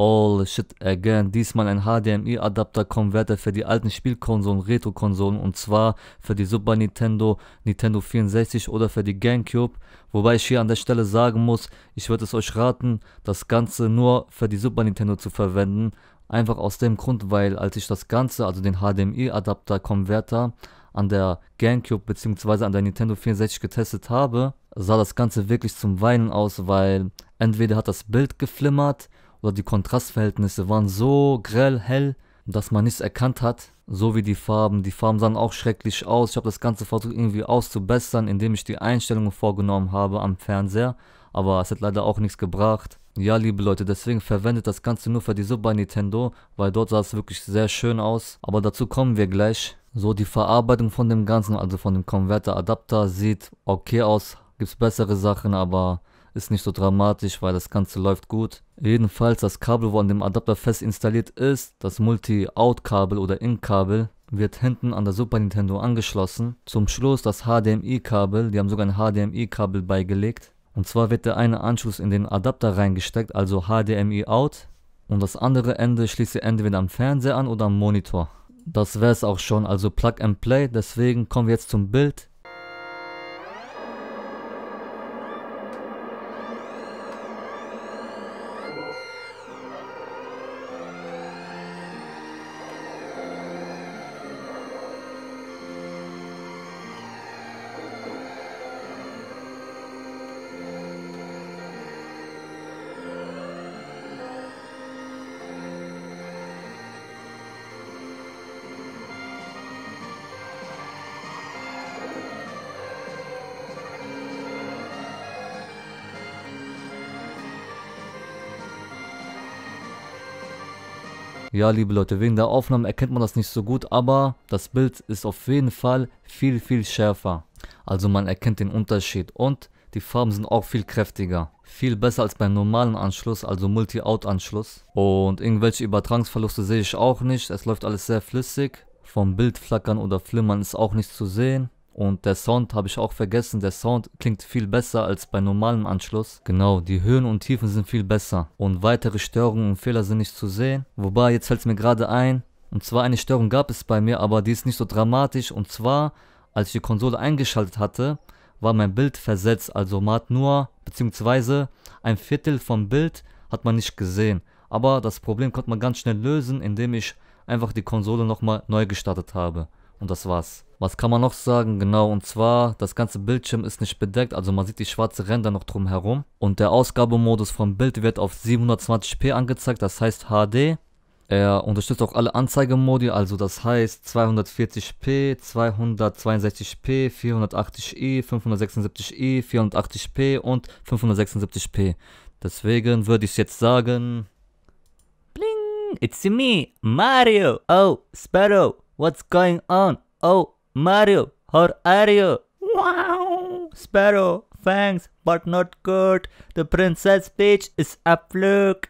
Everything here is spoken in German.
All shit again. Diesmal ein HDMI-Adapter-Konverter für die alten Spielkonsolen, Retro-Konsolen, und zwar für die Super Nintendo, Nintendo 64 oder für die GameCube. Wobei ich hier an der Stelle sagen muss, ich würde es euch raten, das Ganze nur für die Super Nintendo zu verwenden. Einfach aus dem Grund, weil als ich das Ganze, also den HDMI-Adapter-Konverter, an der GameCube bzw. an der Nintendo 64 getestet habe, sah das Ganze wirklich zum Weinen aus, weil entweder hat das Bild geflimmert oder die Kontrastverhältnisse waren so grell hell, dass man nichts erkannt hat, so wie die Farben. Die Farben sahen auch schrecklich aus. Ich habe das Ganze versucht irgendwie auszubessern, indem ich die Einstellungen vorgenommen habe am Fernseher, aber es hat leider auch nichts gebracht. Ja, liebe Leute, deswegen verwendet das Ganze nur für die Super Nintendo, weil dort sah es wirklich sehr schön aus, aber dazu kommen wir gleich. So, die Verarbeitung von dem Ganzen, also von dem Konverter-Adapter, sieht okay aus, gibt's bessere Sachen, aber ist nicht so dramatisch, weil das Ganze läuft gut. Jedenfalls das Kabel, wo an dem Adapter fest installiert ist, das Multi-Out-Kabel oder In-Kabel, wird hinten an der Super Nintendo angeschlossen. Zum Schluss das HDMI-Kabel, die haben sogar ein HDMI-Kabel beigelegt. Und zwar wird der eine Anschluss in den Adapter reingesteckt, also HDMI-Out. Und das andere Ende schließt ihr entweder am Fernseher an oder am Monitor. Das wäre es auch schon, also Plug and Play. Deswegen kommen wir jetzt zum Bild. Ja, liebe Leute, wegen der Aufnahme erkennt man das nicht so gut, aber das Bild ist auf jeden Fall viel schärfer. Also man erkennt den Unterschied und die Farben sind auch viel kräftiger. Viel besser als beim normalen Anschluss, also Multi-Out-Anschluss. Und irgendwelche Übertragungsverluste sehe ich auch nicht. Es läuft alles sehr flüssig. Vom Bild flackern oder flimmern ist auch nicht zu sehen. Und der Sound habe ich auch vergessen, der Sound klingt viel besser als bei normalem Anschluss. Genau, die Höhen und Tiefen sind viel besser. Und weitere Störungen und Fehler sind nicht zu sehen. Wobei, jetzt fällt es mir gerade ein, und zwar eine Störung gab es bei mir, aber die ist nicht so dramatisch. Und zwar, als ich die Konsole eingeschaltet hatte, war mein Bild versetzt. Also man hat nur, beziehungsweise ein Viertel vom Bild hat man nicht gesehen. Aber das Problem konnte man ganz schnell lösen, indem ich einfach die Konsole nochmal neu gestartet habe. Und das war's. Was kann man noch sagen? Genau, und zwar, das ganze Bildschirm ist nicht bedeckt, also man sieht die schwarze Ränder noch drumherum. Und der Ausgabemodus vom Bild wird auf 720p angezeigt, das heißt HD. Er unterstützt auch alle Anzeigemodi, also das heißt 240p, 262p, 480i, 576i, 480p und 576p. Deswegen würde ich jetzt sagen... Bling, it's me, Mario. Oh, Sparrow, what's going on? Oh, Mario, how are you? Wow, Sparrow, thanks, but not good. The Princess Peach is up, look.